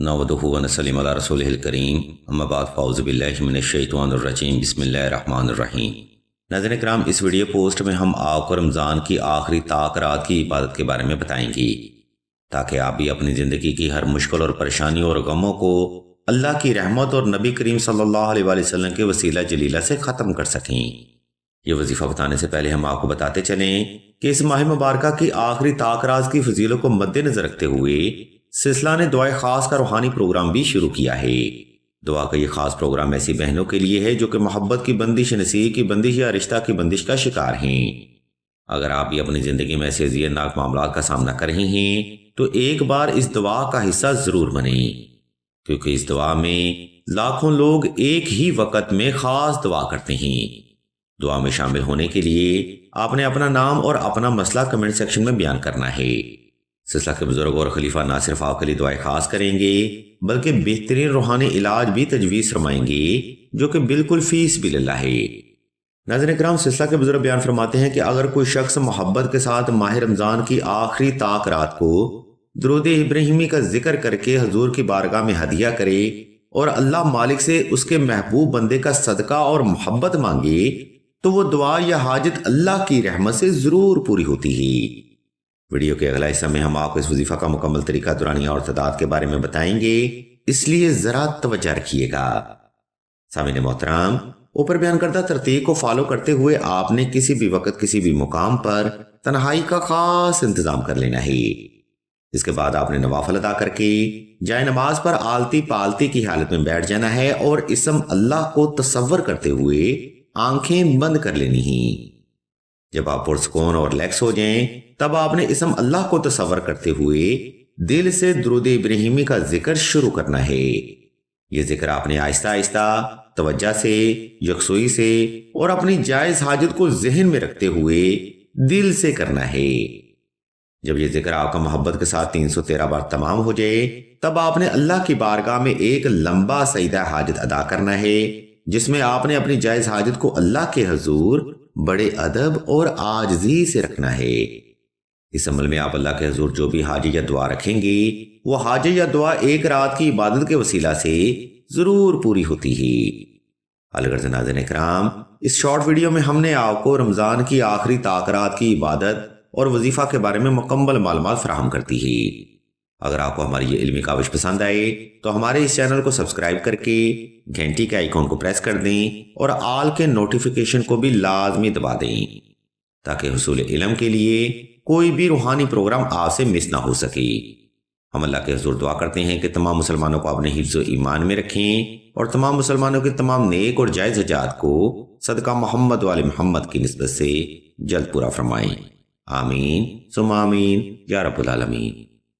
नहमदुहु व नसल्लिमु अला रसूलिहिल करीम अम्मा बाद फ़अऊज़ु बिल्लाहि मिनश्शैतानिर्रजीम बिस्मिल्लाहिर्रहमानिर्रहीम। नाज़रीन किराम, इस वीडियो पोस्ट में हम आपको रमज़ान की आखिरी ताक रात की इबादत के बारे में बताएंगे ताकि आप भी अपनी ज़िंदगी की हर मुश्किल और परेशानी और गमों को अल्लाह की रहमत और नबी करीम सल्लल्लाहु अलैहि वसल्लम के वसीला जलीला से ख़त्म कर सकें। ये वजीफ़ा बताने से पहले हम आपको बताते चलें कि इस माह मुबारका की आखिरी ताक रात की फजीलों को मद्देनजर रखते हुए सिलसिला ने दुआए खास का रूहानी प्रोग्राम भी शुरू किया है। दुआ का ये खास प्रोग्राम ऐसी बहनों के लिए है जो कि मोहब्बत की बंदिश, नसीब की बंदिश या रिश्ता की बंदिश का शिकार हैं। अगर आप भी अपनी ज़िंदगी में ऐसे अज़ियतनाक मामला का सामना कर रहे हैं तो एक बार इस दुआ का हिस्सा ज़रूर बने, क्योंकि इस दुआ में लाखों लोग एक ही वक़्त में ख़ास दुआ करते हैं। दुआ में शामिल होने के लिए आपने अपना नाम और अपना मसला कमेंट सेक्शन में बयान करना है। सिलसिला के बुजुर्ग और खलीफा ना सिर्फ आपके लिए दुआएं खास करेंगे बल्कि बेहतरीन रूहानी इलाज भी तजवीज़ फरमाएंगे जो कि बिल्कुल फीस बिल्लाह है। नाज़रीन किराम, सिलसिला के बुजुर्ग बयान फरमाते हैं कि अगर कोई शख्स मोहब्बत के साथ माह रमज़ान की आखिरी ताक रात को दुरूद इब्राहिमी का जिक्र करके हजूर की बारगाह में हदिया करे और अल्लाह मालिक से उसके महबूब बंदे का सदका और मोहब्बत मांगे तो वो दुआ या हाजत अल्लाह की रहमत से ज़रूर पूरी होती है। वीडियो के अगला हिस्सा में हम आपको इस वजीफा का मुकम्मल तरीका, दुरानिया और तदाद के बारे में बताएंगे, इसलिए जरा तवज्जो रखिएगा। सामीन मोहतरम, ऊपर बयान करदा तरतीब को फॉलो करते हुए आपने किसी भी वक्त किसी भी मुकाम पर तन्हाई का खास इंतजाम कर लेना है। इसके बाद आपने नवाफल अदा करके जाए नमाज पर आलती पालती की हालत में बैठ जाना है और इसम अल्लाह को तसव्वुर करते हुए आंखें बंद कर लेनी है। जब आप पुरसुकून और रिलैक्स हो जाएं तब आपने इसम अल्लाह को तसव्वुर करते हुए दिल से दुरूद इब्राहिमी का जिक्र शुरू करना है। यह जिक्र आपने आहिस्ता आहिस्ता तवज्जो से, यकसुई से और अपनी जायज हाजत को जहन में रखते हुए दिल से करना है। जब यह जिक्र आपका मोहब्बत के साथ 313 बार तमाम हो जाए तब आपने अल्लाह की बारगाह में एक लंबा सईदा हाजत अदा करना है जिसमें आपने अपनी जायज हाजत को अल्लाह के हजूर बड़े अदब और आजिज़ी से रखना है। इस अमल में आप अल्लाह के हजूर जो भी हाजिर या दुआ रखेंगे वो हाजिर या दुआ एक रात की इबादत के वसीला से जरूर पूरी होती है। अलगर्ज़ नाज़रीन किराम, इस शॉर्ट वीडियो में हमने आपको रमज़ान की आखिरी ताक रात की इबादत और वजीफा के बारे में मुकम्मल मालूमात फराहम करती है। अगर आपको हमारी ये इल्मी काविश पसंद आए तो हमारे इस चैनल को सब्सक्राइब करके घंटी के आइकॉन को प्रेस कर दें और आल के नोटिफिकेशन को भी लाजमी दबा दें ताकि हुसूल इल्म के लिए कोई भी रूहानी प्रोग्राम आपसे मिस ना हो सके। हम अल्लाह के हुजूर दुआ करते हैं कि तमाम मुसलमानों को अपने हिफ्ज़ व ईमान में रखें और तमाम मुसलमानों के तमाम नेक और जायज़ हजात को सदका मोहम्मद वाले मोहम्मद की निस्बत से जल्द पूरा फरमाएं। आमीन सुम्मा आमीन या रब्बुल आलमीन।